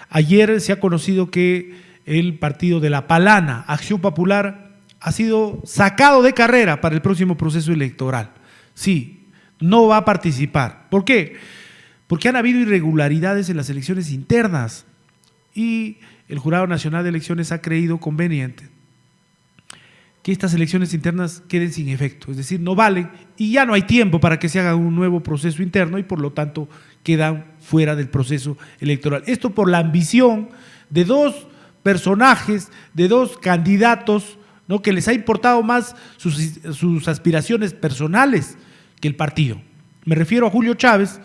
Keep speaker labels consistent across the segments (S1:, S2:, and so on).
S1: Ayer se ha conocido que el partido de La Palana, Acción Popular, ha sido sacado de carrera para el próximo proceso electoral. Sí, no va a participar. ¿Por qué? Porque han habido irregularidades en las elecciones internas y el Jurado Nacional de Elecciones ha creído conveniente que estas elecciones internas queden sin efecto, es decir, no valen y ya no hay tiempo para que se haga un nuevo proceso interno y por lo tanto quedan fuera del proceso electoral. Esto por la ambición de dos personajes, de dos candidatos, ¿no?, que les ha importado más sus aspiraciones personales que el partido. Me refiero a Julio Chávez,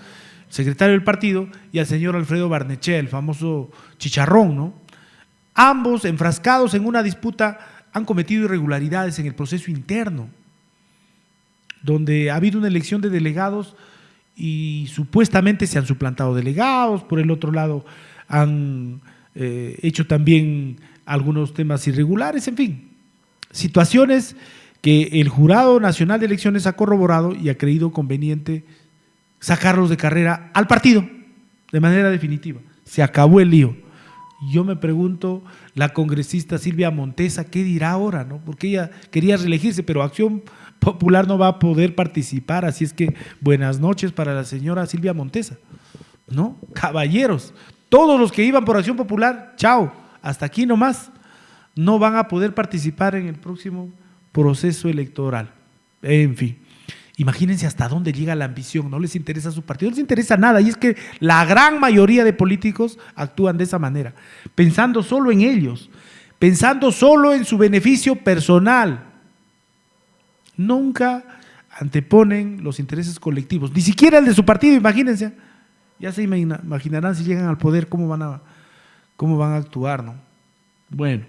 S1: secretario del partido, y al señor Alfredo Barnechea, el famoso chicharrón, ¿no? Ambos enfrascados en una disputa han cometido irregularidades en el proceso interno, donde ha habido una elección de delegados y supuestamente se han suplantado delegados, por el otro lado han hecho también algunos temas irregulares, en fin, situaciones que el Jurado Nacional de Elecciones ha corroborado y ha creído conveniente sacarlos de carrera al partido de manera definitiva. Se acabó el lío. Yo me pregunto, la congresista Silvia Montesa, ¿qué dirá ahora, no? Porque ella quería reelegirse, pero Acción Popular no va a poder participar, así es que buenas noches para la señora Silvia Montesa, ¿no? Caballeros, todos los que iban por Acción Popular, chao, hasta aquí nomás, no van a poder participar en el próximo proceso electoral. En fin. Imagínense hasta dónde llega la ambición, no les interesa su partido, no les interesa nada, y es que la gran mayoría de políticos actúan de esa manera, pensando solo en ellos, pensando solo en su beneficio personal. Nunca anteponen los intereses colectivos, ni siquiera el de su partido, imagínense. Ya se imaginarán si llegan al poder cómo van a actuar, ¿no? Bueno,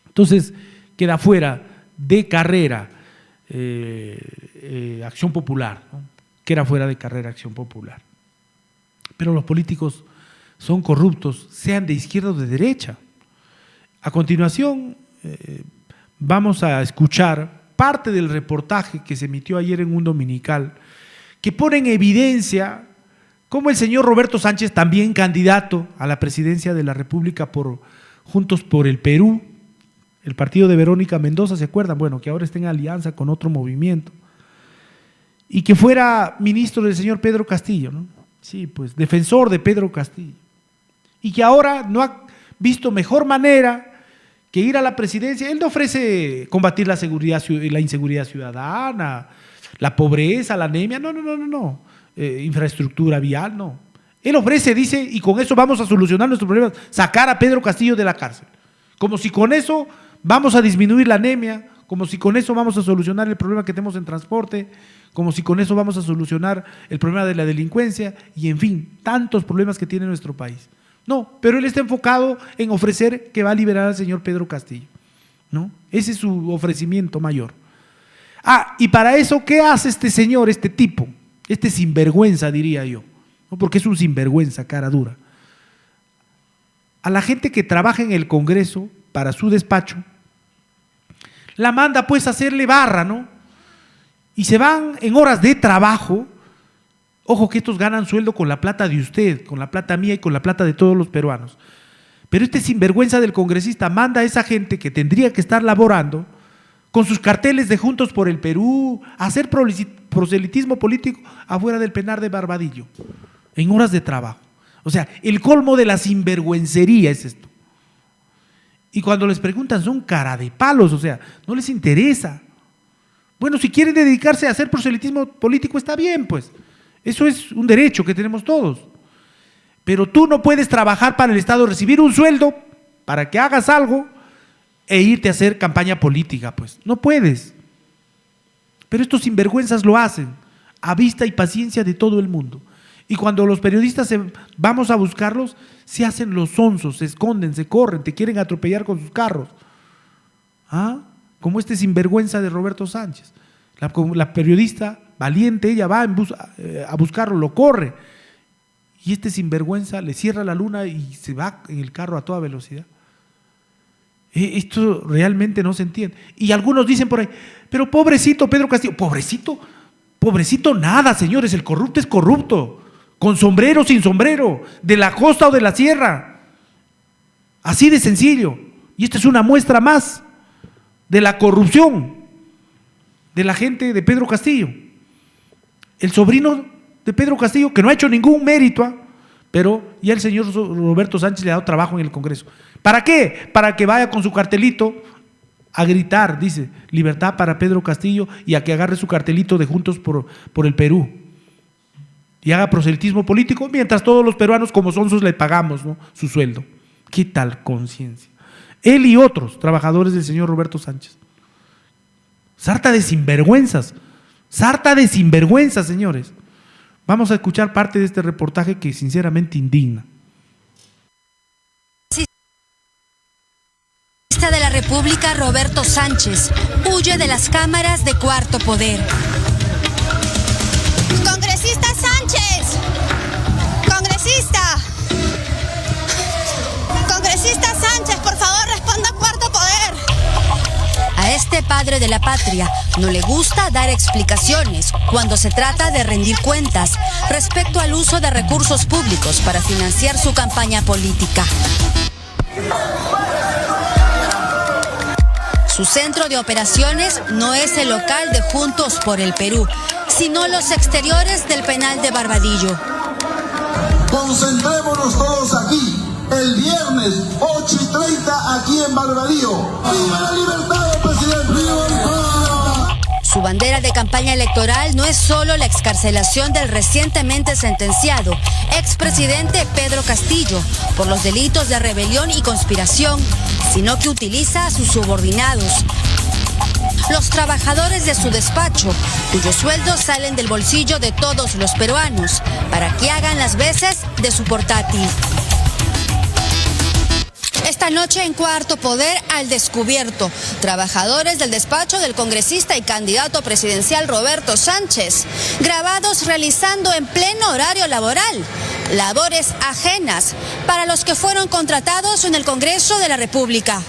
S1: entonces queda fuera de carrera Acción Popular, ¿no? Queda fuera de carrera Acción Popular. Pero los políticos son corruptos, sean de izquierda o de derecha. A continuación vamos a escuchar parte del reportaje que se emitió ayer en un dominical que pone en evidencia cómo el señor Roberto Sánchez, también candidato a la presidencia de la República por Juntos por el Perú, el partido de Verónica Mendoza, ¿se acuerdan? Bueno, que ahora está en alianza con otro movimiento, y que fuera ministro del señor Pedro Castillo, ¿no? Sí, pues defensor de Pedro Castillo, y que ahora no ha visto mejor manera que ir a la presidencia. Él no ofrece combatir la inseguridad ciudadana, la pobreza, la anemia, no. Infraestructura vial, no. Él ofrece, dice, y con eso vamos a solucionar nuestros problemas, sacar a Pedro Castillo de la cárcel. Como si con eso vamos a disminuir la anemia, como si con eso vamos a solucionar el problema que tenemos en transporte, como si con eso vamos a solucionar el problema de la delincuencia y, en fin, tantos problemas que tiene nuestro país. No, pero él está enfocado en ofrecer que va a liberar al señor Pedro Castillo, ¿no? Ese es su ofrecimiento mayor. Y para eso, ¿qué hace este señor, este tipo? Este sinvergüenza, diría yo, ¿no? Porque es un sinvergüenza, cara dura. A la gente que trabaja en el Congreso para su despacho, la manda pues a hacerle barra, ¿no? Y se van en horas de trabajo. Ojo que estos ganan sueldo con la plata de usted, con la plata mía y con la plata de todos los peruanos. Pero este sinvergüenza del congresista manda a esa gente que tendría que estar laborando con sus carteles de Juntos por el Perú a hacer proselitismo político afuera del penal de Barbadillo, en horas de trabajo. O sea, el colmo de la sinvergüencería es esto. Y cuando les preguntan son cara de palos, o sea, no les interesa. Bueno, si quieren dedicarse a hacer proselitismo político está bien, pues. Eso es un derecho que tenemos todos. Pero tú no puedes trabajar para el Estado, recibir un sueldo para que hagas algo e irte a hacer campaña política, pues. No puedes. Pero estos sinvergüenzas lo hacen a vista y paciencia de todo el mundo. Y cuando los periodistas vamos a buscarlos, se hacen los sonsos, se esconden, se corren, te quieren atropellar con sus carros. Como este sinvergüenza de Roberto Sánchez. La periodista valiente, ella va a buscarlo, lo corre. Y este sinvergüenza le cierra la luna y se va en el carro a toda velocidad. Esto realmente no se entiende. Y algunos dicen por ahí, pero pobrecito Pedro Castillo, pobrecito nada, señores, el corrupto es corrupto. con sombrero o sin sombrero, de la costa o de la sierra. Así de sencillo. Y esta es una muestra más de la corrupción de la gente de Pedro Castillo. El sobrino de Pedro Castillo, que no ha hecho ningún mérito, pero ya el señor Roberto Sánchez le ha dado trabajo en el Congreso. ¿Para qué? Para que vaya con su cartelito a gritar, dice, libertad para Pedro Castillo, y a que agarre su cartelito de Juntos por el Perú y haga proselitismo político, mientras todos los peruanos como sonsos le pagamos, ¿no?, su sueldo. ¿Qué tal conciencia? Él y otros trabajadores del señor Roberto Sánchez. Sarta de sinvergüenzas, señores. Vamos a escuchar parte de este reportaje que sinceramente indigna.
S2: De la República, Roberto Sánchez, huye de las cámaras de Cuarto Poder.
S3: ¡Congresista Sánchez! ¡Congresista! ¡Congresista Sánchez, por favor, responda a Cuarto Poder!
S2: A este padre de la patria no le gusta dar explicaciones cuando se trata de rendir cuentas respecto al uso de recursos públicos para financiar su campaña política. Su centro de operaciones no es el local de Juntos por el Perú, sino los exteriores del penal de Barbadillo.
S4: Concentrémonos todos aquí, el viernes 8:30 aquí en Barbadillo. ¡Viva la libertad, presidente! ¡Viva el pueblo!
S2: Su bandera de campaña electoral no es solo la excarcelación del recientemente sentenciado expresidente Pedro Castillo por los delitos de rebelión y conspiración, sino que utiliza a sus subordinados, los trabajadores de su despacho, cuyos sueldos salen del bolsillo de todos los peruanos, para que hagan las veces de su portátil. Esta noche en Cuarto Poder, al descubierto, trabajadores del despacho del congresista y candidato presidencial Roberto Sánchez, grabados realizando en pleno horario laboral labores ajenas para los que fueron contratados en el Congreso de la República.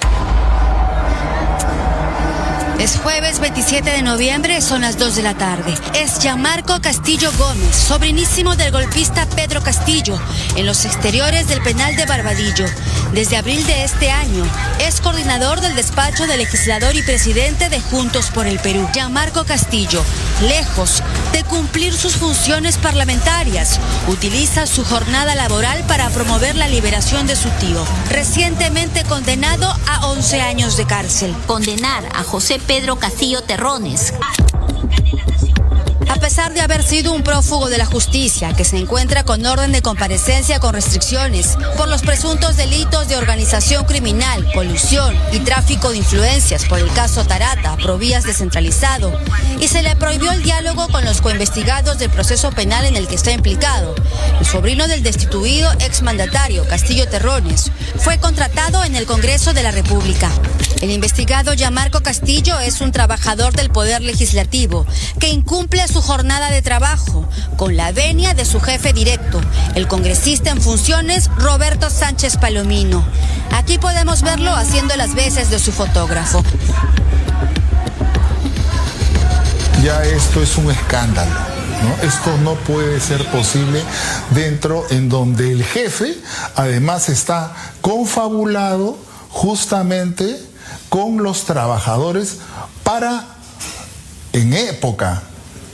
S2: Es jueves 27 de noviembre, son las 2 de la tarde. Es Gianmarco Castillo Gómez, sobrinísimo del golpista Pedro Castillo, en los exteriores del penal de Barbadillo. Desde abril de este año, es coordinador del despacho del legislador y presidente de Juntos por el Perú. Gianmarco Castillo, lejos de cumplir sus funciones parlamentarias, utiliza su jornada laboral para promover la liberación de su tío, recientemente condenado a 11 años de cárcel.
S5: Condenar a José Pedro Castillo Terrones.
S2: A pesar de haber sido un prófugo de la justicia que se encuentra con orden de comparecencia con restricciones por los presuntos delitos de organización criminal, colusión y tráfico de influencias por el caso Tarata, Provías descentralizado, y se le prohibió el diálogo con los coinvestigados del proceso penal en el que está implicado, el sobrino del destituido exmandatario Castillo Terrones fue contratado en el Congreso de la República. El investigado Gianmarco Castillo es un trabajador del Poder Legislativo que incumple su jornada de trabajo con la venia de su jefe directo, el congresista en funciones Roberto Sánchez Palomino. Aquí podemos verlo haciendo las veces de su fotógrafo.
S6: Ya esto es un escándalo, ¿no? Esto no puede ser posible dentro en donde el jefe además está confabulado justamente con los trabajadores para, en época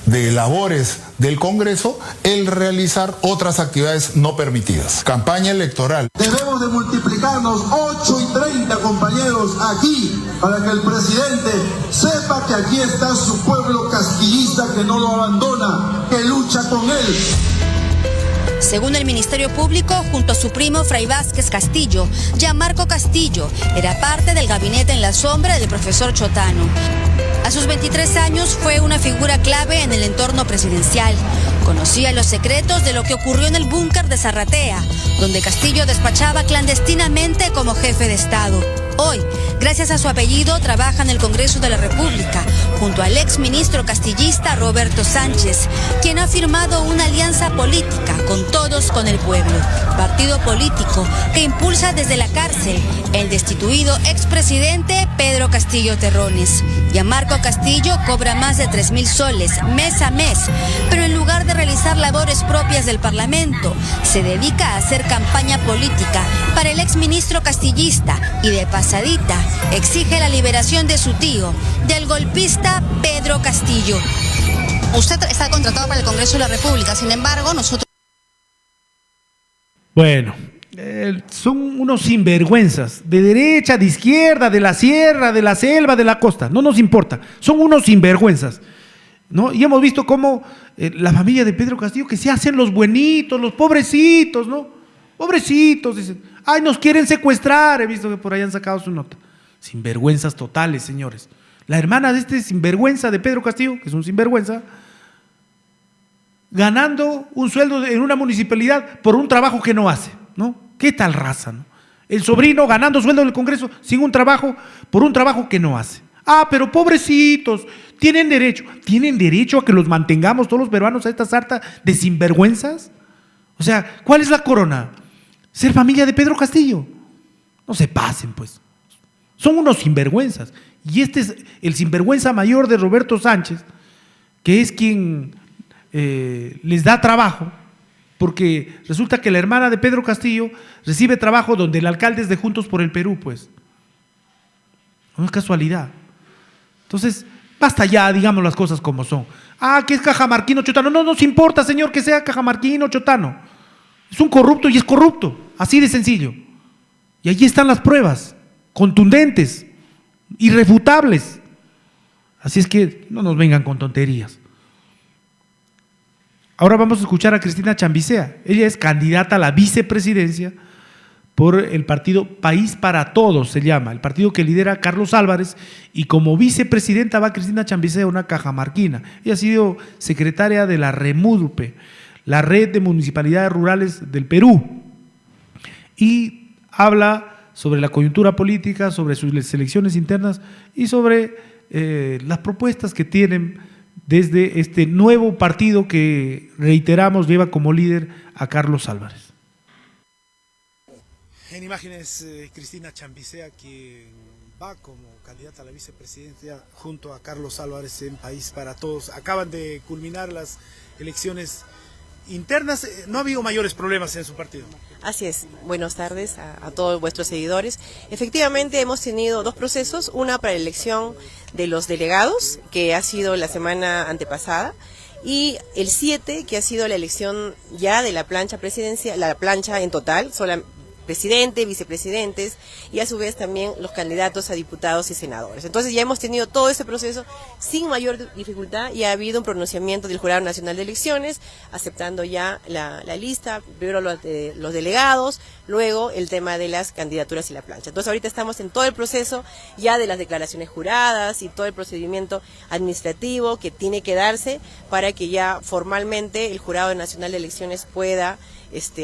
S6: de labores del Congreso, el realizar otras actividades no permitidas. Campaña electoral.
S4: Debemos de multiplicarnos 8:30, compañeros, aquí, para que el presidente sepa que aquí está su pueblo castillista que no lo abandona, que lucha con él.
S2: Según el Ministerio Público, junto a su primo Fray Vázquez Castillo, Gianmarco Castillo era parte del gabinete en la sombra del profesor Chotano. A sus 23 años fue una figura clave en el entorno presidencial. Conocía los secretos de lo que ocurrió en el búnker de Zarratea, donde Castillo despachaba clandestinamente como jefe de Estado. Hoy, gracias a su apellido, trabaja en el Congreso de la República, junto al exministro castillista Roberto Sánchez, quien ha firmado una alianza política con Todos con el Pueblo, partido político que impulsa desde la cárcel el destituido expresidente Pedro Castillo Terrones. Gianmarco Castillo cobra más de 3.000 soles mes a mes, pero en lugar de realizar labores propias del Parlamento, se dedica a hacer campaña política para el exministro castillista y de pasadita exige la liberación de su tío, del golpista Pedro Castillo.
S3: Usted está contratado para el Congreso de la República, sin embargo, nosotros...
S1: Bueno, son unos sinvergüenzas, de derecha, de izquierda, de la sierra, de la selva, de la costa, no nos importa, son unos sinvergüenzas, ¿no? Y hemos visto cómo la familia de Pedro Castillo, que se hacen los buenitos, los pobrecitos, ¿no? Pobrecitos, dicen, ay, nos quieren secuestrar, he visto que por ahí han sacado su nota. Sinvergüenzas totales, señores. La hermana de este sinvergüenza de Pedro Castillo, que es un sinvergüenza, ganando un sueldo en una municipalidad por un trabajo que no hace, ¿no? ¿Qué tal raza, no? El sobrino ganando sueldo en el Congreso sin un trabajo, por un trabajo que no hace. Ah, pero pobrecitos, tienen derecho a que los mantengamos todos los peruanos a esta sarta de sinvergüenzas. O sea, ¿cuál es la corona? Ser familia de Pedro Castillo. No se pasen, pues. Son unos sinvergüenzas. Y este es el sinvergüenza mayor de Roberto Sánchez, que es quien les da trabajo, porque resulta que la hermana de Pedro Castillo recibe trabajo donde el alcalde es de Juntos por el Perú, pues. No es casualidad. Entonces, basta ya, digamos las cosas como son. Ah, que es cajamarquino, chotano. No nos importa, señor, que sea cajamarquino, chotano. Es un corrupto y es corrupto, así de sencillo. Y allí están las pruebas, contundentes, irrefutables. Así es que no nos vengan con tonterías. Ahora vamos a escuchar a Cristina Chambicea. Ella es candidata a la vicepresidencia por el partido País para Todos, se llama, el partido que lidera Carlos Álvarez, y como vicepresidenta va Cristina Chambicea, una cajamarquina. Ella ha sido secretaria de la REMUDPE, la Red de Municipalidades Rurales del Perú, y habla sobre la coyuntura política, sobre sus elecciones internas y sobre las propuestas que tienen desde este nuevo partido que, reiteramos, lleva como líder a Carlos Álvarez.
S7: En imágenes, Cristina Chambicea, quien va como candidata a la vicepresidencia junto a Carlos Álvarez en País para Todos. Acaban de culminar las elecciones internas, no ha habido mayores problemas en su partido.
S8: Así es, buenas tardes a todos vuestros seguidores. Efectivamente hemos tenido dos procesos, una para la elección de los delegados, que ha sido la semana antepasada, y el 7, que ha sido la elección ya de la plancha presidencial, la plancha en total, presidente, vicepresidentes y a su vez también los candidatos a diputados y senadores. Entonces ya hemos tenido todo ese proceso sin mayor dificultad y ha habido un pronunciamiento del Jurado Nacional de Elecciones aceptando ya la lista, primero los delegados, luego el tema de las candidaturas y la plancha. Entonces ahorita estamos en todo el proceso ya de las declaraciones juradas y todo el procedimiento administrativo que tiene que darse para que ya formalmente el Jurado Nacional de Elecciones pueda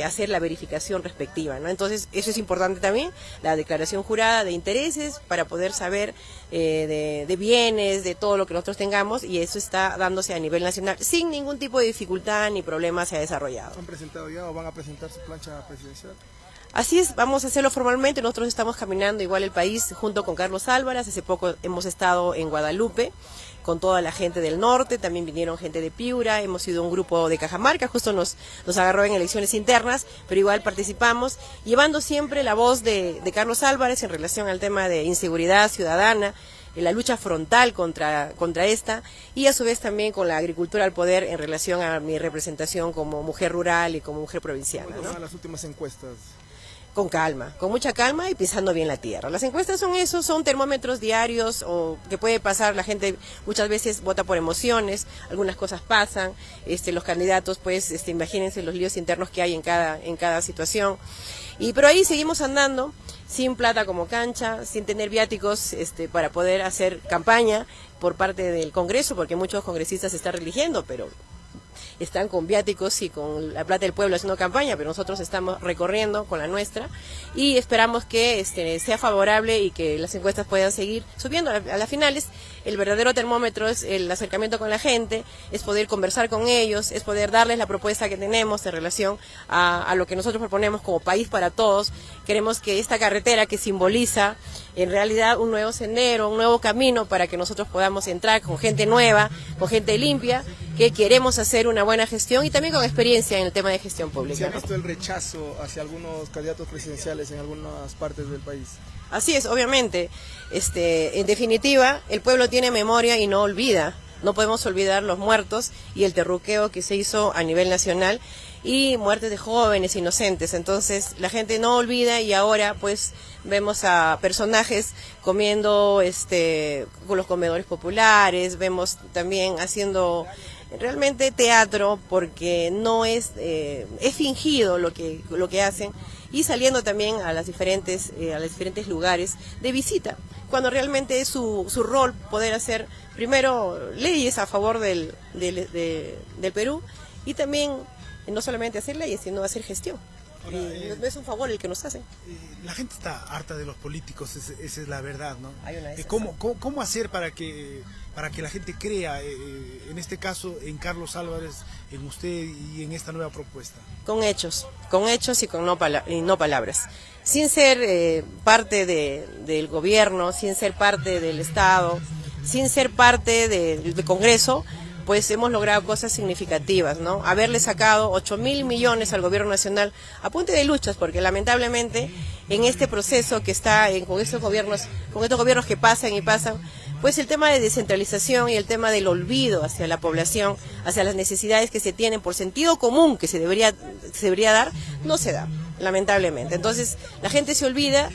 S8: hacer la verificación respectiva, ¿no? Entonces eso es importante también, la declaración jurada de intereses para poder saber de bienes, de todo lo que nosotros tengamos, y eso está dándose a nivel nacional sin ningún tipo de dificultad ni problema se ha desarrollado.
S7: ¿Han presentado ya o van a presentar su plancha presidencial?
S8: Así es, vamos a hacerlo formalmente. Nosotros estamos caminando igual el país junto con Carlos Álvarez. Hace poco hemos estado en Guadalupe con toda la gente del norte, también vinieron gente de Piura, hemos sido un grupo de Cajamarca, justo nos agarró en elecciones internas, pero igual participamos, llevando siempre la voz de Carlos Álvarez en relación al tema de inseguridad ciudadana, en la lucha frontal contra esta, y a su vez también con la agricultura al poder en relación a mi representación como mujer rural y como mujer provinciana, ¿no?
S7: ¿Cuáles son las últimas encuestas?
S8: Con calma, con mucha calma y pisando bien la tierra. Las encuestas son eso, son termómetros diarios o que puede pasar, la gente muchas veces vota por emociones, algunas cosas pasan, los candidatos pues imagínense los líos internos que hay en cada situación. Pero ahí seguimos andando, sin plata como cancha, sin tener viáticos para poder hacer campaña por parte del Congreso, porque muchos congresistas se están religiendo, pero están con viáticos y con la plata del pueblo haciendo campaña, pero nosotros estamos recorriendo con la nuestra y esperamos que sea favorable y que las encuestas puedan seguir subiendo. A las finales, el verdadero termómetro es el acercamiento con la gente, es poder conversar con ellos, es poder darles la propuesta que tenemos en relación a lo que nosotros proponemos como país para todos. Queremos que esta carretera que simboliza en realidad un nuevo sendero, un nuevo camino para que nosotros podamos entrar con gente nueva, con gente limpia, que queremos hacer una buena gestión y también con experiencia en el tema de gestión pública.
S9: ¿Se ha visto el rechazo hacia algunos candidatos presidenciales en algunas partes del país?
S8: Así es, obviamente. En definitiva, el pueblo tiene memoria y no olvida. No podemos olvidar los muertos y el terruqueo que se hizo a nivel nacional y muertes de jóvenes inocentes. Entonces la gente no olvida y ahora pues vemos a personajes comiendo con los comedores populares, vemos también haciendo realmente teatro porque no es fingido lo que hacen y saliendo también a los diferentes lugares de visita, cuando realmente es su rol poder hacer primero leyes a favor del Perú y también no solamente hacer leyes, sino hacer gestión. Ahora, no es un favor el que nos hacen.
S7: La gente está harta de los políticos, esa es la verdad, ¿no?
S8: Hay una
S7: ¿Cómo hacer para que la gente crea, en este caso, en Carlos Álvarez, en usted y en esta nueva propuesta?
S8: Con hechos y con no palabras. Sin ser parte del gobierno, sin ser parte del Estado, sin ser parte del Congreso, pues hemos logrado cosas significativas, ¿no? Haberle sacado 8.000 millones al gobierno nacional a punta de luchas, porque lamentablemente en este proceso que está con estos gobiernos que pasan y pasan, pues el tema de descentralización y el tema del olvido hacia la población, hacia las necesidades que se tienen por sentido común que se debería dar, no se da, lamentablemente. Entonces la gente se olvidan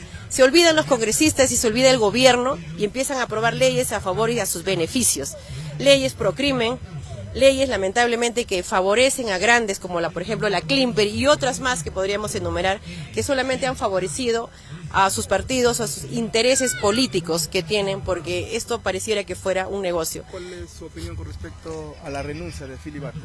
S8: los congresistas y se olvida el gobierno y empiezan a aprobar leyes a favor y a sus beneficios. Leyes pro crimen, leyes lamentablemente que favorecen a grandes como por ejemplo la Klimper y otras más que podríamos enumerar, que solamente han favorecido a sus partidos, a sus intereses políticos que tienen, porque esto pareciera que fuera un negocio.
S9: ¿Cuál es su opinión con respecto a la renuncia de Philip Barton?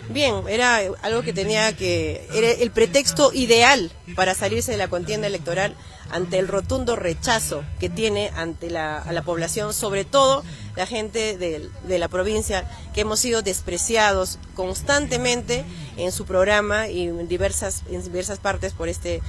S8: Bien, era algo que era el pretexto ideal para salirse de la contienda electoral ante el rotundo rechazo que tiene a la población, sobre todo la gente de la provincia, que hemos sido despreciados constantemente en su programa y en diversas partes por este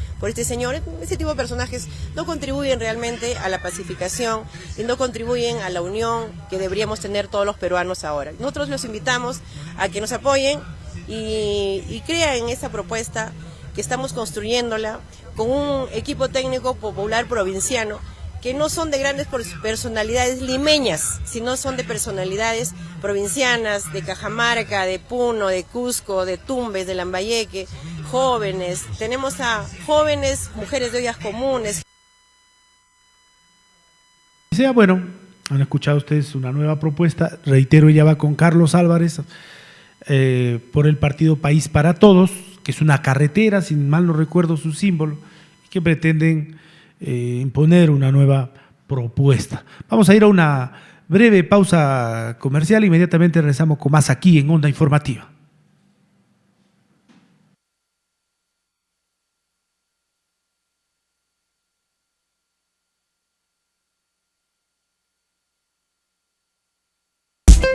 S8: señor. Este tipo de personajes no contribuyen realmente a la pacificación y no contribuyen a la unión que deberíamos tener todos los peruanos ahora. Nosotros los invitamos a que nos apoyen y crean en esa propuesta que estamos construyéndola con un equipo técnico popular provinciano que no son de grandes personalidades limeñas, sino son de personalidades provincianas, de Cajamarca, de Puno, de Cusco, de Tumbes, de Lambayeque, jóvenes. Tenemos a jóvenes, mujeres de ollas comunes.
S1: Bueno, han escuchado ustedes una nueva propuesta. Reitero, ella va con Carlos Álvarez por el partido País para Todos, que es una carretera, si mal no recuerdo su símbolo, que pretenden imponer una nueva propuesta. Vamos a ir a una breve pausa comercial, inmediatamente regresamos con más aquí en Onda Informativa.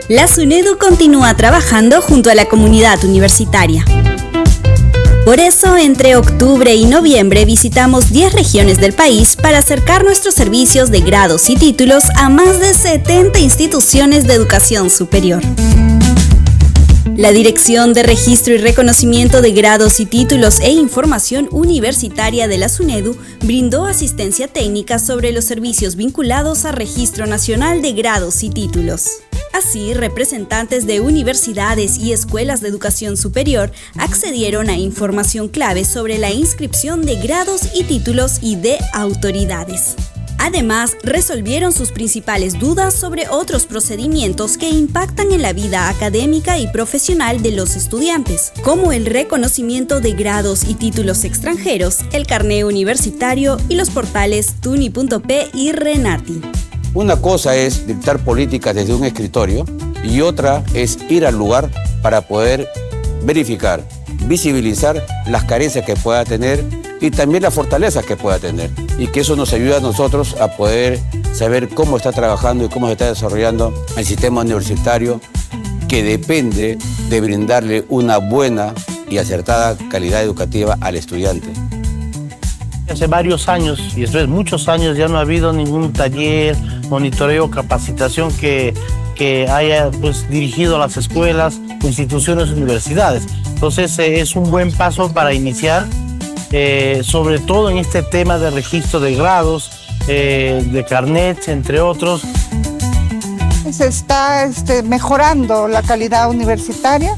S10: La SUNEDU continúa trabajando junto a la comunidad universitaria. Por eso, entre octubre y noviembre visitamos 10 regiones del país para acercar nuestros servicios de grados y títulos a más de 70 instituciones de educación superior. La Dirección de Registro y Reconocimiento de Grados y Títulos e Información Universitaria de la SUNEDU brindó asistencia técnica sobre los servicios vinculados al Registro Nacional de Grados y Títulos. Así, representantes de universidades y escuelas de educación superior accedieron a información clave sobre la inscripción de grados y títulos y de autoridades. Además, resolvieron sus principales dudas sobre otros procedimientos que impactan en la vida académica y profesional de los estudiantes, como el reconocimiento de grados y títulos extranjeros, el carné universitario y los portales Tuni.p y Renati.
S11: Una cosa es dictar políticas desde un escritorio y otra es ir al lugar para poder verificar, visibilizar las carencias que pueda tener y también las fortalezas que pueda tener. Y que eso nos ayuda a nosotros a poder saber cómo está trabajando y cómo se está desarrollando el sistema universitario, que depende de brindarle una buena y acertada calidad educativa al estudiante.
S12: Hace varios años, y esto es muchos años, ya no ha habido ningún taller, monitoreo, capacitación que haya pues, dirigido a las escuelas o instituciones, universidades. Entonces es un buen paso para iniciar, sobre todo en este tema de registro de grados, de carnets, entre otros.
S13: Se está mejorando la calidad universitaria.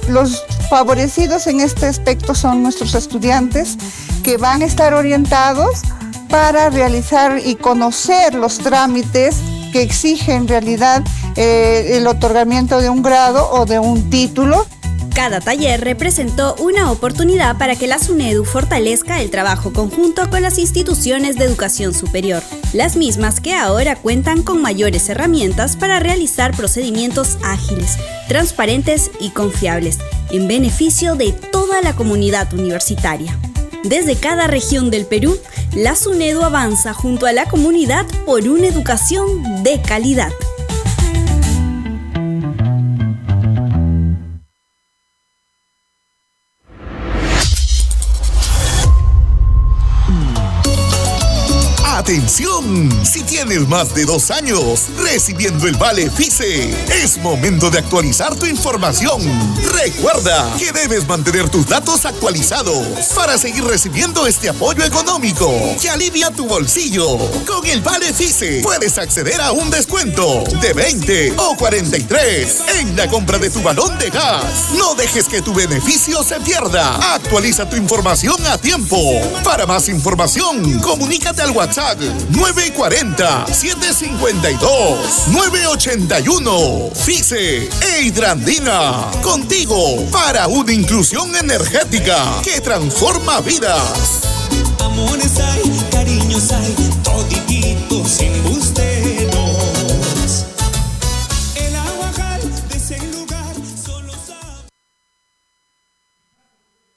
S13: Los favorecidos en este aspecto son nuestros estudiantes, que van a estar orientados para realizar y conocer los trámites que exigen en realidad el otorgamiento de un grado o de un título.
S10: Cada taller representó una oportunidad para que la SUNEDU fortalezca el trabajo conjunto con las instituciones de educación superior, las mismas que ahora cuentan con mayores herramientas para realizar procedimientos ágiles, transparentes y confiables, en beneficio de toda la comunidad universitaria. Desde cada región del Perú, la SUNEDU avanza junto a la comunidad por una educación de calidad.
S14: ¡Atención! Si tienes más de 2 años recibiendo el Vale FICE, es momento de actualizar tu información. Recuerda que debes mantener tus datos actualizados para seguir recibiendo este apoyo económico que alivia tu bolsillo. Con el Vale FICE puedes acceder a un descuento de 20 o 43 en la compra de tu balón de gas. No dejes que tu beneficio se pierda. Actualiza tu información a tiempo. Para más información, comunícate al WhatsApp 940-752-981. FICE e Hidrandina, contigo para una inclusión energética que transforma vidas.
S15: Amores hay, cariños hay, todititos sin busteros. El agua de ese lugar solo sabe.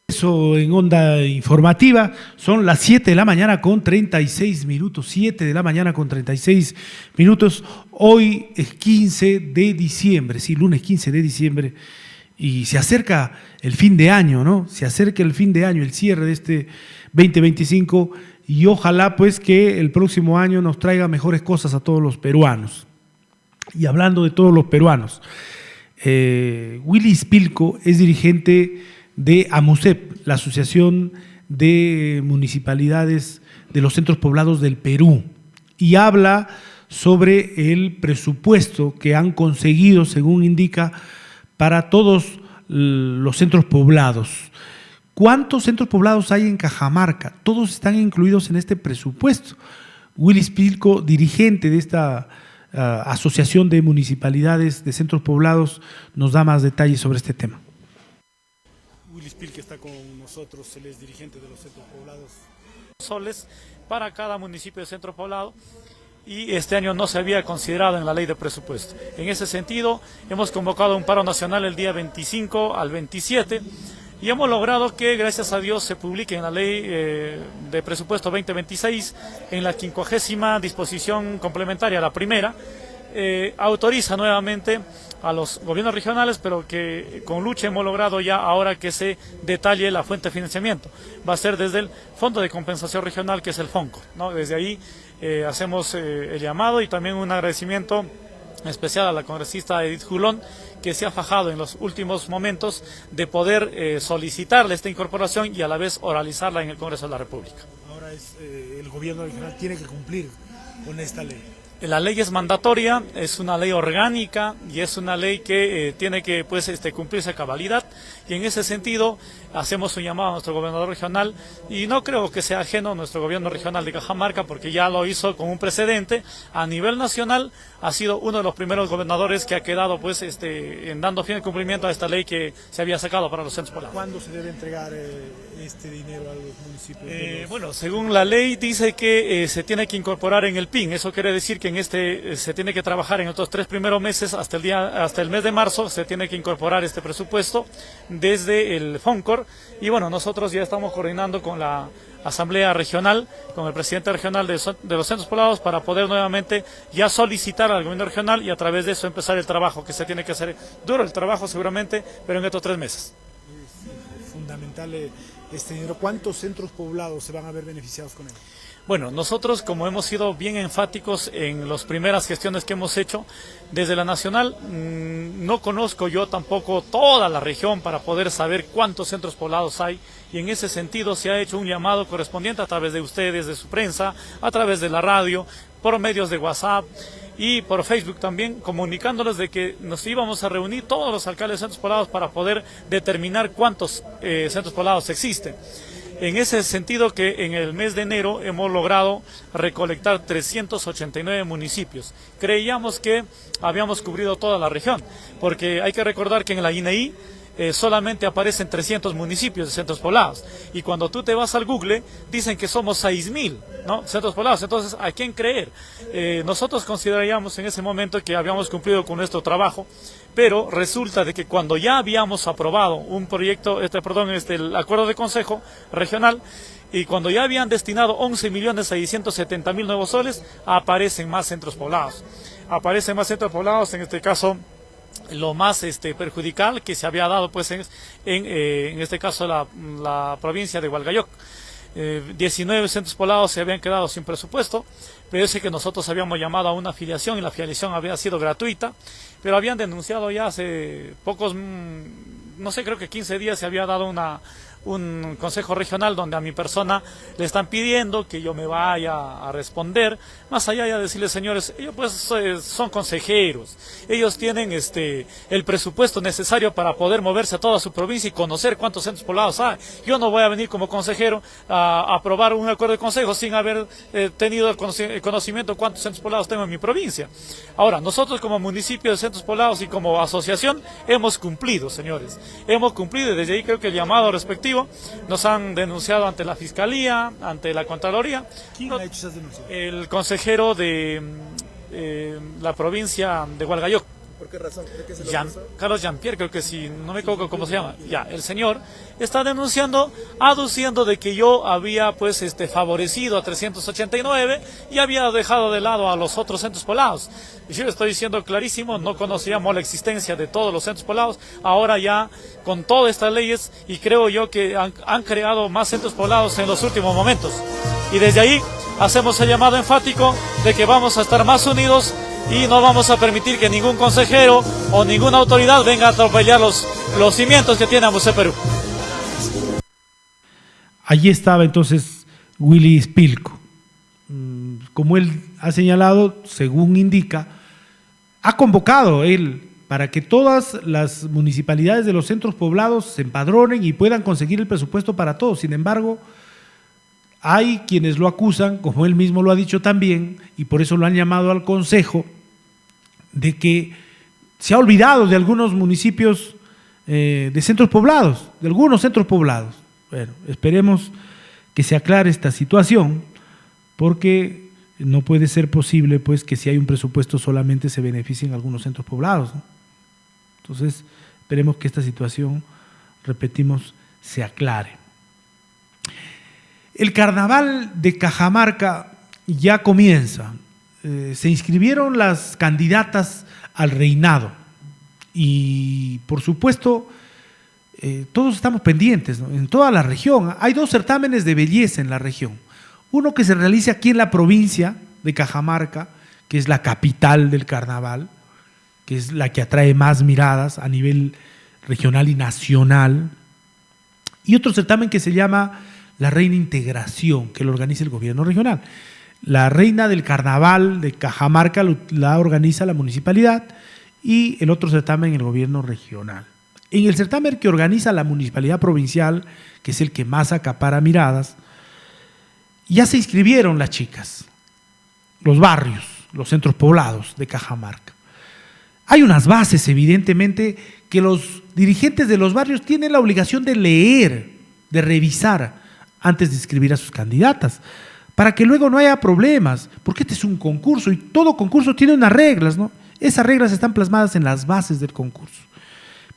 S1: Eso en onda informativa, son las 7 de la mañana con 36 minutos, 7 de la mañana con 36 minutos. Hoy es 15 de diciembre, sí, lunes 15 de diciembre, y se acerca el fin de año, ¿no? Se acerca el fin de año, el cierre de este 2025, y ojalá pues que el próximo año nos traiga mejores cosas a todos los peruanos. Y hablando de todos los peruanos, Willy Spilko es dirigente de AMUCEP, la Asociación de Municipalidades de los Centros Poblados del Perú, y habla sobre el presupuesto que han conseguido, según indica, para todos los centros poblados. ¿Cuántos centros poblados hay en Cajamarca? Todos están incluidos en este presupuesto. Willy Spilko, dirigente de esta Asociación de Municipalidades de Centros Poblados, nos da más detalles sobre este tema.
S7: Willy Spilko está con nosotros, él es dirigente de los centros poblados.
S16: Soles para cada municipio de centro poblado, y este año no se había considerado en la ley de presupuesto. En ese sentido, hemos convocado un paro nacional el día 25 al 27 y hemos logrado que, gracias a Dios, se publique en la ley de presupuesto 2026, en la 50ª disposición complementaria, la primera, autoriza nuevamente a los gobiernos regionales, pero que con lucha hemos logrado ya ahora que se detalle la fuente de financiamiento. Va a ser desde el Fondo de Compensación Regional, que es el FONCO, ¿no? Desde ahí hacemos el llamado, y también un agradecimiento especial a la congresista Edith Julón, que se ha fajado en los últimos momentos de poder solicitarle esta incorporación y a la vez oralizarla en el Congreso de la República.
S7: Ahora el gobierno regional tiene que cumplir con esta ley.
S16: La ley es mandatoria, es una ley orgánica y es una ley que tiene que cumplirse a cabalidad, y en ese sentido hacemos un llamado a nuestro gobernador regional, y no creo que sea ajeno a nuestro gobierno regional de Cajamarca, porque ya lo hizo con un precedente a nivel nacional. Ha sido uno de los primeros gobernadores que ha quedado en dando fin de cumplimiento a esta ley que se había sacado para los centros poblados.
S7: ¿Cuándo se debe entregar este dinero a los municipios?
S16: Bueno, según la ley dice que se tiene que incorporar en el PIN. Eso quiere decir que que se tiene que trabajar en estos 3 primeros meses, hasta el mes de marzo, se tiene que incorporar este presupuesto desde el FONCOR. Y bueno, nosotros ya estamos coordinando con la Asamblea Regional, con el presidente regional de los centros poblados, para poder nuevamente ya solicitar al gobierno regional y a través de eso empezar el trabajo que se tiene que hacer. Duro el trabajo seguramente, pero en estos 3 meses.
S7: Es fundamental este dinero. ¿Cuántos centros poblados se van a ver beneficiados con él?
S16: Bueno, nosotros, como hemos sido bien enfáticos en las primeras gestiones que hemos hecho, desde la nacional no conozco yo tampoco toda la región para poder saber cuántos centros poblados hay, y en ese sentido se ha hecho un llamado correspondiente a través de ustedes, de su prensa, a través de la radio, por medios de WhatsApp y por Facebook también, comunicándoles de que nos íbamos a reunir todos los alcaldes de centros poblados para poder determinar cuántos centros poblados existen. En ese sentido, que en el mes de enero hemos logrado recolectar 389 municipios. Creíamos que habíamos cubrido toda la región, porque hay que recordar que en la INEI solamente aparecen 300 municipios de centros poblados, y cuando tú te vas al Google dicen que somos 6.000, ¿no?, centros poblados. Entonces, ¿a quién creer? Nosotros considerábamos en ese momento que habíamos cumplido con nuestro trabajo, pero resulta de que cuando ya habíamos aprobado un proyecto, el acuerdo de consejo regional, y cuando ya habían destinado 11.670.000 nuevos soles, aparecen más centros poblados. Aparecen más centros poblados, en este caso lo más perjudicial que se había dado pues en este caso la provincia de Hualgayoc. 19 centros poblados se habían quedado sin presupuesto, pero es que nosotros habíamos llamado a una afiliación y la afiliación había sido gratuita, pero habían denunciado ya hace pocos, no sé, creo que 15 días se había dado un consejo regional donde a mi persona le están pidiendo que yo me vaya a responder, más allá de decirles, señores, ellos pues son consejeros, ellos tienen el presupuesto necesario para poder moverse a toda su provincia y conocer cuántos centros poblados hay. Yo no voy a venir como consejero a aprobar un acuerdo de consejo sin haber tenido el conocimiento de cuántos centros poblados tengo en mi provincia. Ahora, nosotros como municipio de centros poblados y como asociación hemos cumplido, señores, hemos cumplido, y desde ahí creo que el llamado respectivo nos han denunciado ante la Fiscalía, ante la Contraloría.
S7: ¿Quién ha hecho esas denuncias?
S16: El consejero de la provincia de Hualgayoc.
S9: ¿Por qué razón? ¿De qué se lo acusó?
S16: Carlos Jean-Pierre, creo que sí, no me equivoco cómo se llama. Ya, el señor está denunciando, aduciendo de que yo había pues favorecido a 389 y había dejado de lado a los otros centros poblados. Y yo estoy diciendo clarísimo, no conocíamos la existencia de todos los centros poblados. Ahora ya con todas estas leyes, y creo yo que han creado más centros poblados en los últimos momentos. Y desde ahí hacemos el llamado enfático de que vamos a estar más unidos y no vamos a permitir que ningún consejero o ninguna autoridad venga a atropellar los cimientos que tiene AMUCEP Perú.
S1: Allí estaba entonces Willy Spilko. Como él ha señalado, según indica, ha convocado él para que todas las municipalidades de los centros poblados se empadronen y puedan conseguir el presupuesto para todos. Sin embargo, hay quienes lo acusan, como él mismo lo ha dicho también, y por eso lo han llamado al Consejo, de que se ha olvidado de algunos municipios de centros poblados, de algunos centros poblados. Bueno, esperemos que se aclare esta situación, porque no puede ser posible pues que si hay un presupuesto solamente se beneficien algunos centros poblados, ¿no? Entonces, esperemos que esta situación, repetimos, se aclare. El carnaval de Cajamarca ya comienza. Se inscribieron las candidatas al reinado y, por supuesto, todos estamos pendientes, ¿no? En toda la región. Hay 2 certámenes de belleza en la región. Uno que se realiza aquí en la provincia de Cajamarca, que es la capital del carnaval, que es la que atrae más miradas a nivel regional y nacional. Y otro certamen que se llama la Reina Integración, que lo organiza el gobierno regional. La Reina del Carnaval de Cajamarca la organiza la municipalidad y el otro certamen el gobierno regional. En el certamen que organiza la municipalidad provincial, que es el que más acapara miradas, ya se inscribieron las chicas, los barrios, los centros poblados de Cajamarca. Hay unas bases, evidentemente, que los dirigentes de los barrios tienen la obligación de leer, de revisar antes de inscribir a sus candidatas, para que luego no haya problemas, porque este es un concurso y todo concurso tiene unas reglas, ¿no? Esas reglas están plasmadas en las bases del concurso.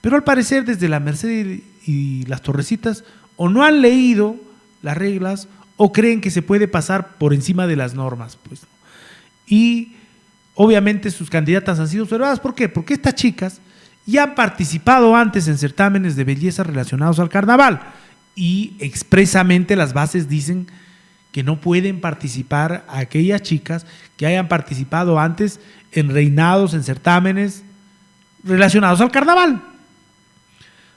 S1: Pero al parecer desde la Merced y las Torrecitas o no han leído las reglas o creen que se puede pasar por encima de las normas, pues. Y obviamente sus candidatas han sido observadas. ¿Por qué? Porque estas chicas ya han participado antes en certámenes de belleza relacionados al carnaval y expresamente las bases dicen que no pueden participar aquellas chicas que hayan participado antes en reinados, en certámenes relacionados al carnaval.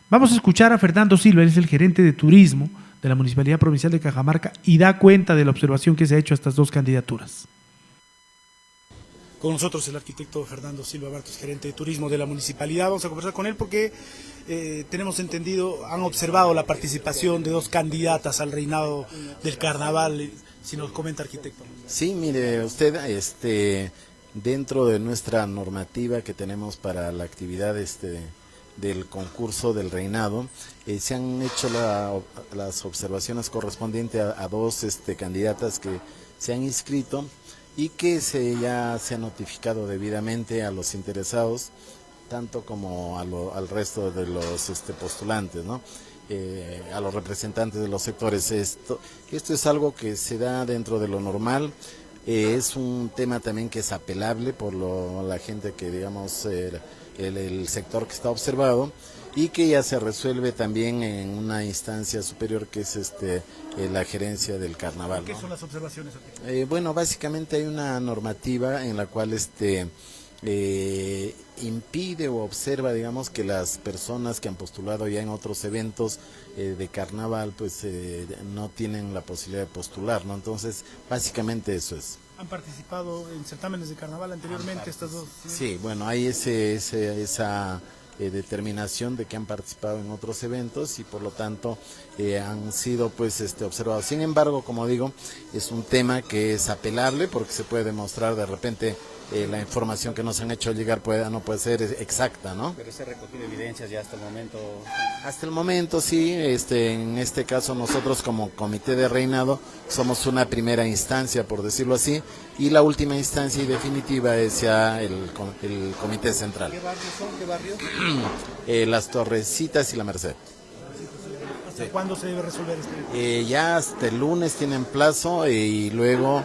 S1: Vamos a escuchar a Fernando Silva, él es el gerente de turismo de la Municipalidad Provincial de Cajamarca y da cuenta de la observación que se ha hecho a estas dos candidaturas.
S7: Con nosotros el arquitecto Fernando Silva Bartos, gerente de turismo de la municipalidad. Vamos a conversar con él porque tenemos entendido, han observado la participación de dos candidatas al reinado del carnaval. Si nos comenta, arquitecto.
S17: Sí, mire usted, dentro de nuestra normativa que tenemos para la actividad del concurso del reinado, se han hecho las observaciones correspondientes a dos candidatas que se han inscrito y que ya se ha notificado debidamente a los interesados, tanto como al resto de los postulantes, ¿no? A los representantes de los sectores. Esto es algo que se da dentro de lo normal, es un tema también que es apelable por la gente que, digamos, el sector que está observado, y que ya se resuelve también en una instancia superior que es la gerencia del carnaval, ¿no?
S7: ¿Qué son las observaciones?
S17: Bueno, básicamente hay una normativa en la cual impide o observa, digamos, que las personas que han postulado ya en otros eventos de carnaval, pues no tienen la posibilidad de postular, ¿no? Entonces, básicamente eso es.
S7: ¿Han participado en certámenes de carnaval anteriormente estas dos?
S17: Sí, bueno, hay esa determinación de que han participado en otros eventos y por lo tanto han sido pues observados. Sin embargo, como digo, es un tema que es apelable porque se puede demostrar de repente la información que nos han hecho llegar no puede ser exacta, ¿no?
S18: Pero se ha recogido evidencias ya hasta el momento.
S17: Hasta el momento sí, en este caso nosotros como comité de reinado somos una primera instancia, por decirlo así, y la última instancia y definitiva es ya el comité central.
S18: ¿Qué barrios son? ¿Qué barrios?
S17: Las Torrecitas y la Merced.
S7: ¿Hasta cuándo se debe resolver
S17: Ya hasta el lunes tienen plazo y luego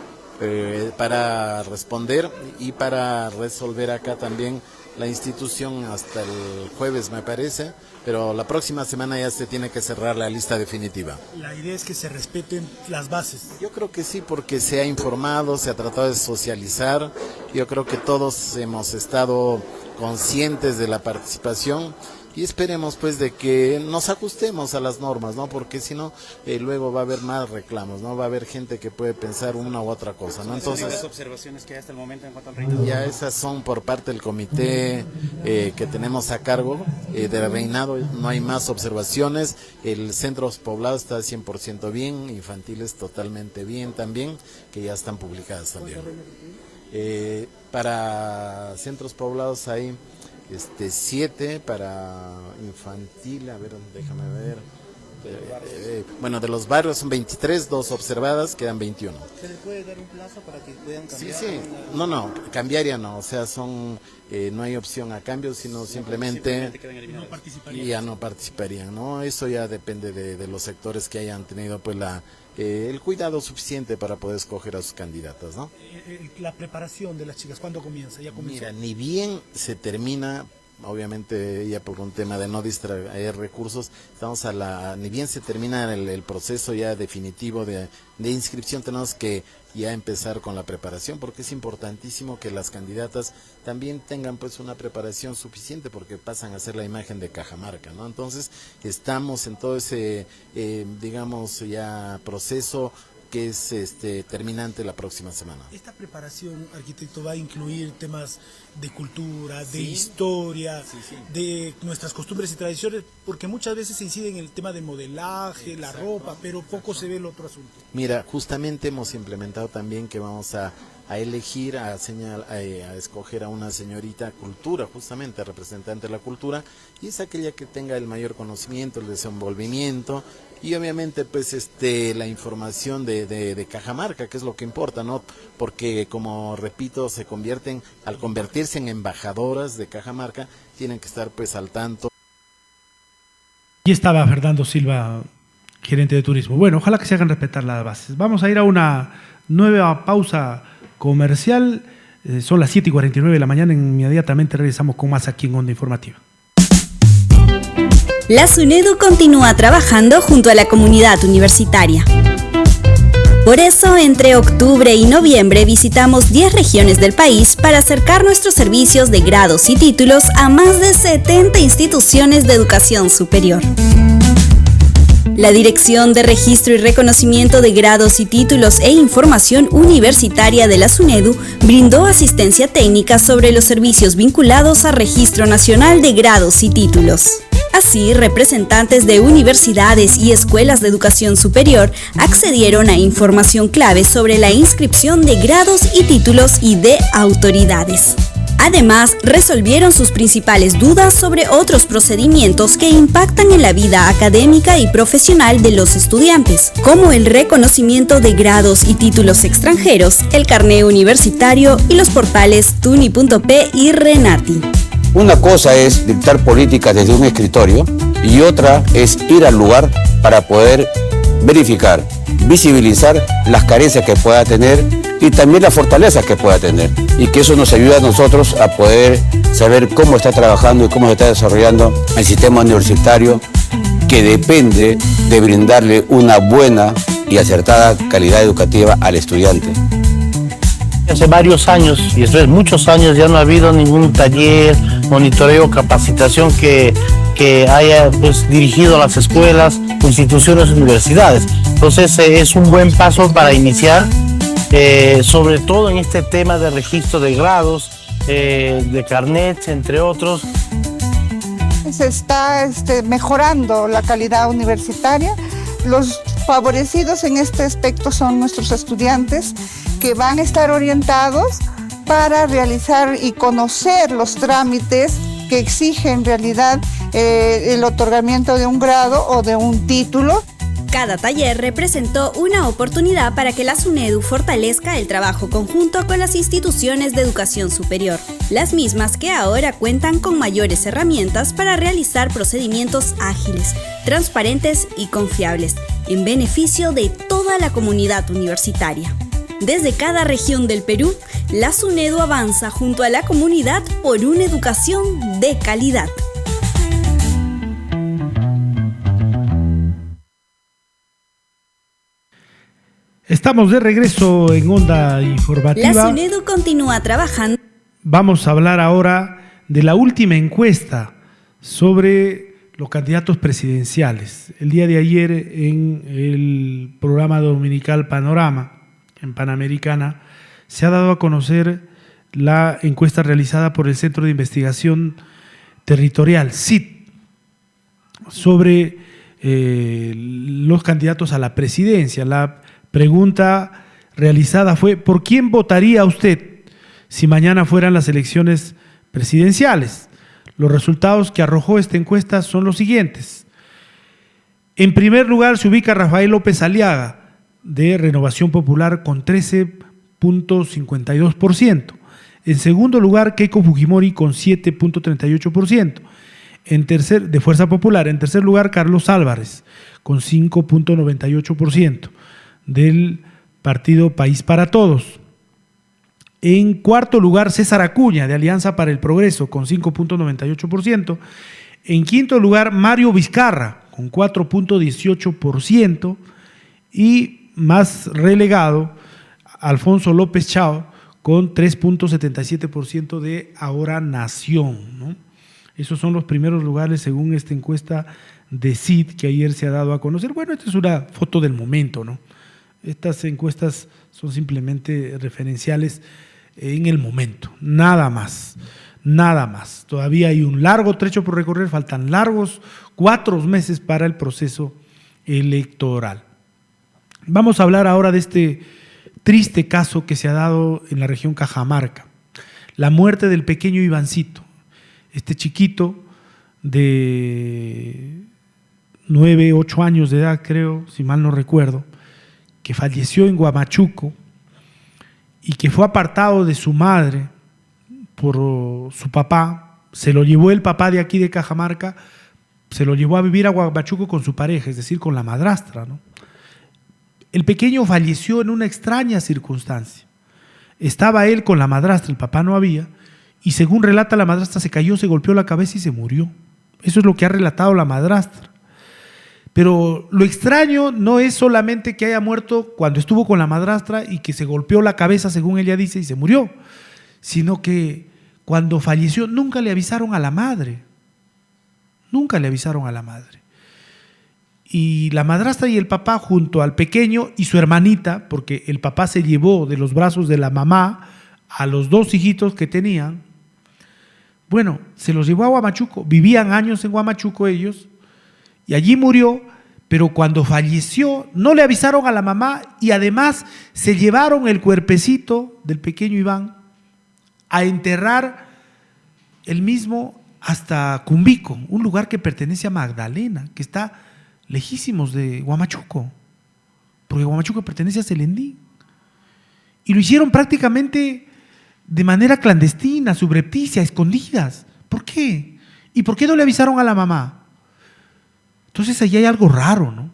S17: para responder y para resolver acá también la institución hasta el jueves, me parece, pero la próxima semana ya se tiene que cerrar la lista definitiva.
S7: La idea es que se respeten las bases.
S17: Yo creo que sí, porque se ha informado, se ha tratado de socializar, yo creo que todos hemos estado conscientes de la participación y esperemos pues de que nos ajustemos a las normas, ¿no? Porque si no, luego va a haber más reclamos, ¿no? Va a haber gente que puede pensar una u otra cosa, ¿no? Entonces,
S18: las observaciones que hay hasta el momento en cuanto al reinado.
S17: Ya esas son por parte del comité que tenemos a cargo del reinado, no hay más observaciones. El centro poblado está 100% bien, infantiles totalmente bien también, que ya están publicadas también. Para centros poblados hay 7, para infantil, a ver, déjame ver. Bueno, de los barrios son 23, 2 observadas, quedan 21.
S18: ¿Se les puede dar un plazo para que puedan cambiar?
S17: Sí. No, cambiar ya no, o sea, no hay opción a cambio, sino simplemente ya no participarían, ¿no? Eso ya depende de los sectores que hayan tenido pues el cuidado suficiente para poder escoger a sus candidatas, ¿no?
S7: La preparación de las chicas, ¿cuándo comienza? ¿Ya comenzó?
S17: Mira, ni bien se termina, obviamente ya por un tema de no distraer recursos, ni bien se termina el proceso ya definitivo de inscripción, tenemos que ya empezar con la preparación, porque es importantísimo que las candidatas también tengan pues una preparación suficiente, porque pasan a ser la imagen de Cajamarca, ¿no? Entonces estamos en todo ese digamos ya proceso que es terminante la próxima semana.
S7: ¿Esta preparación, arquitecto, va a incluir temas de cultura, de historia, de nuestras costumbres y tradiciones? Porque muchas veces se incide en el tema de modelaje, la ropa, pero poco se ve el otro asunto.
S17: Mira, justamente hemos implementado también que vamos a elegir, a escoger a una señorita cultura, justamente representante de la cultura, y es aquella que tenga el mayor conocimiento, el desenvolvimiento, y obviamente pues la información de Cajamarca, que es lo que importa, ¿no? Porque como repito, al convertirse en embajadoras de Cajamarca, tienen que estar pues al tanto.
S1: Y estaba Fernando Silva, gerente de turismo. Bueno, ojalá que se hagan respetar las bases. Vamos a ir a una nueva pausa comercial. Son las 7:49 de la mañana. Inmediatamente regresamos con más aquí en Onda Informativa.
S10: La SUNEDU continúa trabajando junto a la comunidad universitaria. Por eso, entre octubre y noviembre visitamos 10 regiones del país para acercar nuestros servicios de grados y títulos a más de 70 instituciones de educación superior. La Dirección de Registro y Reconocimiento de Grados y Títulos e Información Universitaria de la SUNEDU brindó asistencia técnica sobre los servicios vinculados al Registro Nacional de Grados y Títulos. Así, representantes de universidades y escuelas de educación superior accedieron a información clave sobre la inscripción de grados y títulos y de autoridades. Además, resolvieron sus principales dudas sobre otros procedimientos que impactan en la vida académica y profesional de los estudiantes, como el reconocimiento de grados y títulos extranjeros, el carné universitario y los portales Tuni.p y Renati.
S11: Una cosa es dictar políticas desde un escritorio y otra es ir al lugar para poder verificar, visibilizar las carencias que pueda tener y también las fortalezas que pueda tener, y que eso nos ayuda a nosotros a poder saber cómo está trabajando y cómo se está desarrollando el sistema universitario, que depende de brindarle una buena y acertada calidad educativa al estudiante.
S12: Hace varios años, y después muchos años, ya no ha habido ningún taller, monitoreo, capacitación que haya pues dirigido a las escuelas, instituciones, universidades. Entonces es un buen paso para iniciar, sobre todo en este tema de registro de grados, de carnets, entre otros.
S13: Se está mejorando la calidad universitaria. Los favorecidos en este aspecto son nuestros estudiantes, que van a estar orientados para realizar y conocer los trámites que exigen en realidad el otorgamiento de un grado o de un título.
S10: Cada taller representó una oportunidad para que la SUNEDU fortalezca el trabajo conjunto con las instituciones de educación superior, las mismas que ahora cuentan con mayores herramientas para realizar procedimientos ágiles, transparentes y confiables, en beneficio de toda la comunidad universitaria. Desde cada región del Perú, la SUNEDU avanza junto a la comunidad por una educación de calidad.
S1: Estamos de regreso en Onda Informativa.
S10: La SUNEDU continúa trabajando.
S1: Vamos a hablar ahora de la última encuesta sobre los candidatos presidenciales. El día de ayer, en el programa dominical Panorama, en Panamericana, se ha dado a conocer la encuesta realizada por el Centro de Investigación Territorial, CIT, sobre los candidatos a la presidencia. La pregunta realizada fue: ¿por quién votaría usted si mañana fueran las elecciones presidenciales? Los resultados que arrojó esta encuesta son los siguientes. En primer lugar se ubica Rafael López Aliaga, de Renovación Popular, con 13.52%. En segundo lugar, Keiko Fujimori con 7.38%. De Fuerza Popular. En tercer lugar, Carlos Álvarez con 5.98% del partido País para Todos. En cuarto lugar, César Acuña, de Alianza para el Progreso, con 5.98%. En quinto lugar, Mario Vizcarra, con 4.18%. Y más relegado, Alfonso López Chao, con 3.77% de Ahora Nación, ¿no? Esos son los primeros lugares según esta encuesta de CID que ayer se ha dado a conocer. Bueno, esta es una foto del momento, ¿no? Estas encuestas son simplemente referenciales en el momento, nada más, nada más. Todavía hay un largo trecho por recorrer, faltan largos 4 meses para el proceso electoral. Vamos a hablar ahora de este triste caso que se ha dado en la región Cajamarca, la muerte del pequeño Ivancito, este chiquito de 9, 8 años de edad, creo, si mal no recuerdo, que falleció en Huamachuco y que fue apartado de su madre por su papá. Se lo llevó el papá de aquí de Cajamarca, se lo llevó a vivir a Huamachuco con su pareja, es decir, con la madrastra, ¿no? El pequeño falleció en una extraña circunstancia. Estaba él con la madrastra, el papá no había, y según relata la madrastra, se cayó, se golpeó la cabeza y se murió. Eso es lo que ha relatado la madrastra. Pero lo extraño no es solamente que haya muerto cuando estuvo con la madrastra y que se golpeó la cabeza, según ella dice, y se murió, sino que cuando falleció nunca le avisaron a la madre. Nunca le avisaron a la madre. Y la madrastra y el papá, junto al pequeño y su hermanita, porque el papá se llevó de los brazos de la mamá a los 2 hijitos que tenían, bueno, se los llevó a Huamachuco, vivían años en Huamachuco ellos, y allí murió, pero cuando falleció no le avisaron a la mamá y además se llevaron el cuerpecito del pequeño Iván a enterrar el mismo hasta Cumbico, un lugar que pertenece a Magdalena, que está lejísimos de Huamachuco, porque Huamachuco pertenece a Selendín. Y lo hicieron prácticamente de manera clandestina, subrepticia, escondidas. ¿Por qué? ¿Y por qué no le avisaron a la mamá? Entonces ahí hay algo raro, ¿no?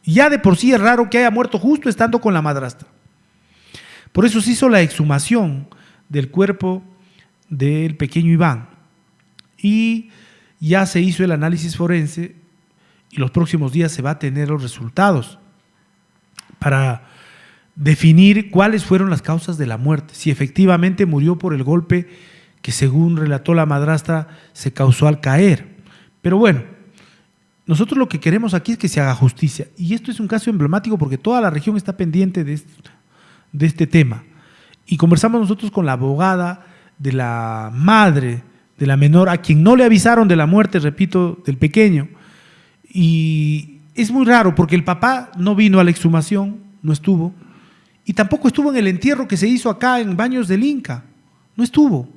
S1: Y ya de por sí es raro que haya muerto justo estando con la madrastra. Por eso se hizo la exhumación del cuerpo del pequeño Iván y ya se hizo el análisis forense y los próximos días se va a tener los resultados para definir cuáles fueron las causas de la muerte, si efectivamente murió por el golpe que, según relató la madrastra, se causó al caer. Pero bueno, nosotros lo que queremos aquí es que se haga justicia, y esto es un caso emblemático porque toda la región está pendiente de este tema. Y conversamos nosotros con la abogada de la madre de la menor, a quien no le avisaron de la muerte, repito, del pequeño. Y es muy raro porque el papá no vino a la exhumación, no estuvo, y tampoco estuvo en el entierro que se hizo acá en Baños del Inca, no estuvo.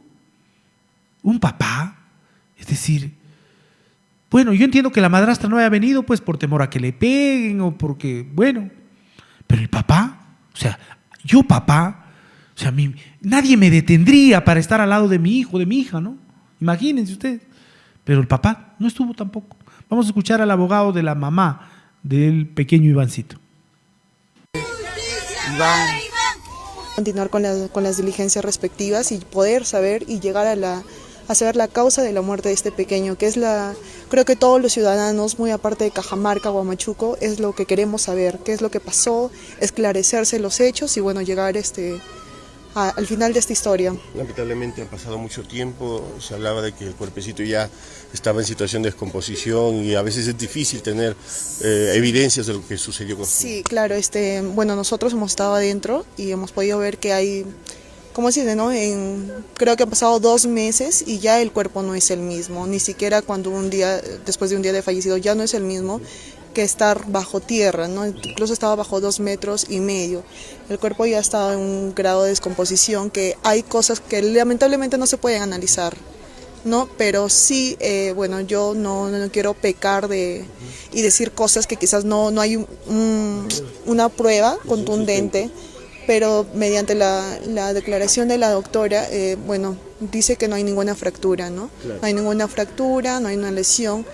S1: Un papá, es decir, bueno, yo entiendo que la madrastra no haya venido pues por temor a que le peguen o porque, bueno, pero el papá, o sea, yo papá, o sea, nadie me detendría para estar al lado de mi hijo, de mi hija, ¿no? Imagínense ustedes, pero el papá no estuvo tampoco. Vamos a escuchar al abogado de la mamá del pequeño Ivancito.
S19: Iván. Continuar con las diligencias respectivas y poder saber y llegar a saber la causa de la muerte de este pequeño, que es creo que todos los ciudadanos, muy aparte de Cajamarca, Huamachuco, es lo que queremos saber, qué es lo que pasó, esclarecerse los hechos y bueno, llegar al final de esta historia.
S20: Lamentablemente ha pasado mucho tiempo, se hablaba de que el cuerpecito ya estaba en situación de descomposición y a veces es difícil tener evidencias de lo que sucedió con
S19: Sí, claro, bueno, nosotros hemos estado adentro y hemos podido ver que hay, ¿cómo se dice, no? Creo que han pasado 2 meses y ya el cuerpo no es el mismo, ni siquiera después de un día de fallecido ya no es el mismo que estar bajo tierra, ¿no? Incluso estaba bajo 2,5 metros. El cuerpo ya estaba en un grado de descomposición que hay cosas que lamentablemente no se pueden analizar, ¿no? Pero sí, bueno, yo no quiero pecar y decir cosas que quizás no hay una prueba contundente, pero mediante la declaración de la doctora, bueno, dice que no hay ninguna fractura, ¿no? Claro. No hay ninguna fractura, no hay una lesión.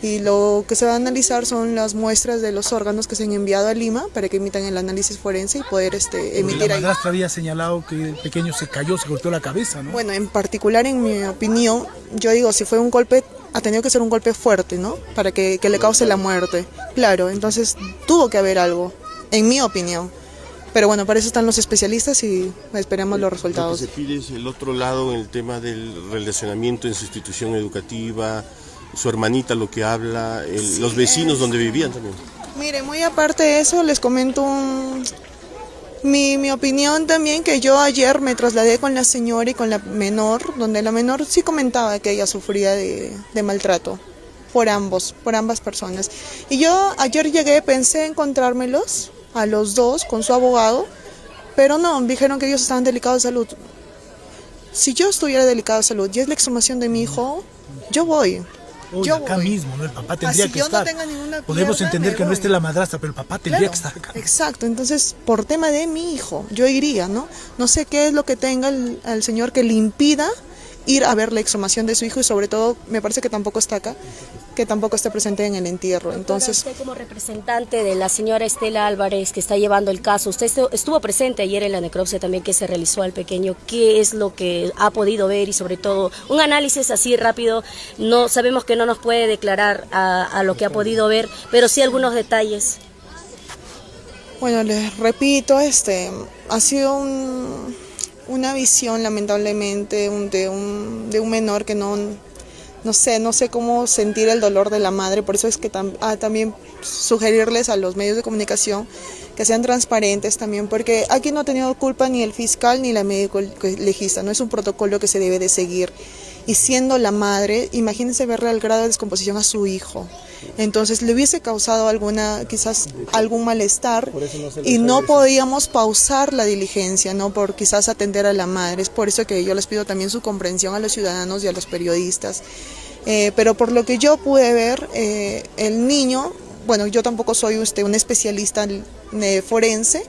S19: Y lo que se va a analizar son las muestras de los órganos que se han enviado a Lima para que emitan el análisis forense y poder emitir
S7: ahí. La madrastra había señalado que el pequeño se cayó, se golpeó la cabeza, ¿no?
S19: Bueno, en particular, en mi opinión, yo digo, si fue un golpe, ha tenido que ser un golpe fuerte, ¿no? Para que le cause la muerte. Claro, entonces tuvo que haber algo, en mi opinión. Pero bueno, para eso están los especialistas y esperemos los resultados.
S20: Lo que se pide es el otro lado en el tema del relacionamiento en su institución educativa, su hermanita lo que habla, los vecinos donde vivían también.
S19: Mire, muy aparte de eso, les comento mi opinión también, que yo ayer me trasladé con la señora y con la menor, donde la menor sí comentaba que ella sufría de maltrato por ambas personas. Y yo ayer pensé encontrármelos a los dos con su abogado, pero no, dijeron que ellos estaban delicados de salud. Si yo estuviera delicado de salud y es la exhumación de mi hijo, yo voy.
S7: Hoy,
S19: yo
S7: acá
S19: voy.
S7: mismo, ¿no? El papá tendría que
S19: yo
S7: estar.
S19: No tenga ninguna
S7: Podemos
S19: pierna,
S7: entender que no
S19: voy.
S7: esté la madrastra, pero el papá tendría que estar acá.
S19: Exacto, entonces por tema de mi hijo, yo iría, ¿no? No sé qué es lo que tenga al señor que le impida ir a ver la exhumación de su hijo y sobre todo, me parece que tampoco está acá, que tampoco está presente en el entierro. Entonces,
S21: usted como representante de la señora Estela Álvarez que está llevando el caso, usted estuvo presente ayer en la necropsia también que se realizó al pequeño, ¿qué es lo que ha podido ver y sobre todo un análisis así rápido? No sabemos que no nos puede declarar a lo que ha podido ver, pero sí algunos detalles.
S19: bueno, les repito, ha sido una visión lamentablemente de un menor que no sé cómo sentir el dolor de la madre, por eso es que también sugerirles a los medios de comunicación que sean transparentes también, porque aquí no ha tenido culpa ni el fiscal ni la médico legista, no es un protocolo que se debe de seguir. Y siendo la madre, imagínense verle al grado de descomposición a su hijo. Entonces le hubiese causado quizás algún malestar y no podíamos pausar la diligencia, ¿no? Por quizás atender a la madre. Es por eso que yo les pido también su comprensión a los ciudadanos y a los periodistas. Pero por lo que yo pude ver, el niño, bueno, yo tampoco soy un especialista forense,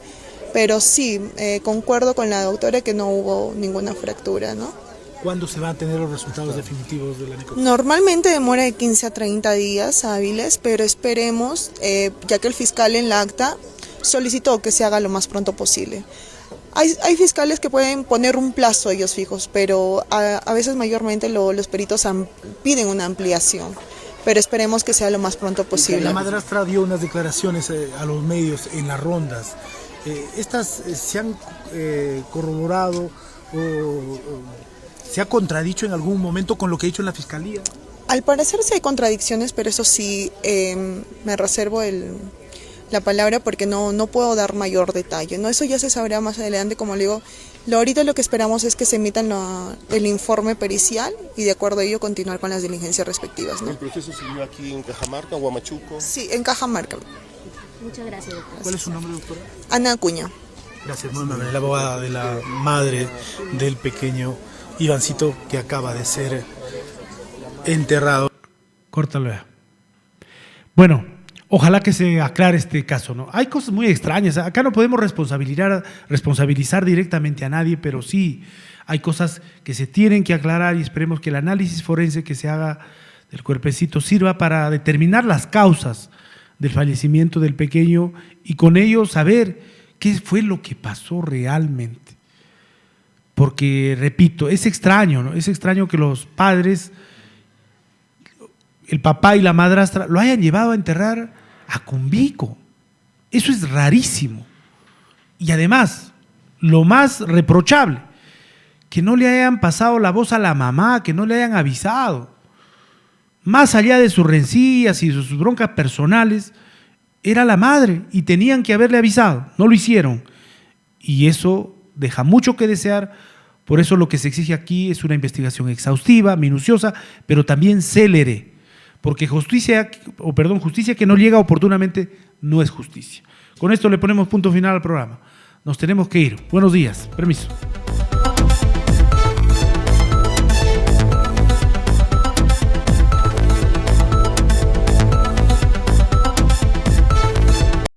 S19: pero sí, concuerdo con la doctora que no hubo ninguna fractura, ¿no?
S7: ¿Cuándo se van a tener los resultados definitivos de la necropsia?
S19: Normalmente demora de 15 a 30 días hábiles, pero esperemos, ya que el fiscal en la acta solicitó que se haga lo más pronto posible. Hay fiscales que pueden poner un plazo ellos fijos, pero a veces mayormente los peritos piden una ampliación, pero esperemos que sea lo más pronto posible.
S7: La madrastra dio unas declaraciones a los medios en las rondas. ¿Estas se han corroborado o se ha contradicho en algún momento con lo que ha dicho en la fiscalía?
S19: Al parecer sí hay contradicciones, pero eso sí, me reservo la palabra porque no puedo dar mayor detalle, ¿no? Eso ya se sabrá más adelante, como le digo. Ahorita lo que esperamos es que se emitan el informe pericial y de acuerdo a ello continuar con las diligencias respectivas, ¿no?
S20: ¿El proceso siguió aquí en Cajamarca, Huamachuco?
S19: Sí, en Cajamarca.
S21: Muchas gracias, doctora.
S7: ¿Cuál es su nombre, doctora?
S19: Ana Acuña.
S7: Gracias, la abogada de la madre del pequeño Ivancito que acaba de ser enterrado.
S1: Córtalo ya. Bueno, ojalá que se aclare este caso, ¿no? Hay cosas muy extrañas. Acá no podemos responsabilizar directamente a nadie, pero sí hay cosas que se tienen que aclarar y esperemos que el análisis forense que se haga del cuerpecito sirva para determinar las causas del fallecimiento del pequeño y con ello saber qué fue lo que pasó realmente. Porque, repito, es extraño, ¿no? Es extraño que los padres, el papá y la madrastra, lo hayan llevado a enterrar a Cumbico. Eso es rarísimo. Y además, lo más reprochable, que no le hayan pasado la voz a la mamá, que no le hayan avisado. Más allá de sus rencillas y de sus broncas personales, era la madre y tenían que haberle avisado. No lo hicieron. Y eso deja mucho que desear, por eso lo que se exige aquí es una investigación exhaustiva, minuciosa, pero también célere, porque justicia que no llega oportunamente no es justicia. Con esto le ponemos punto final al programa. Nos tenemos que ir. Buenos días. Permiso.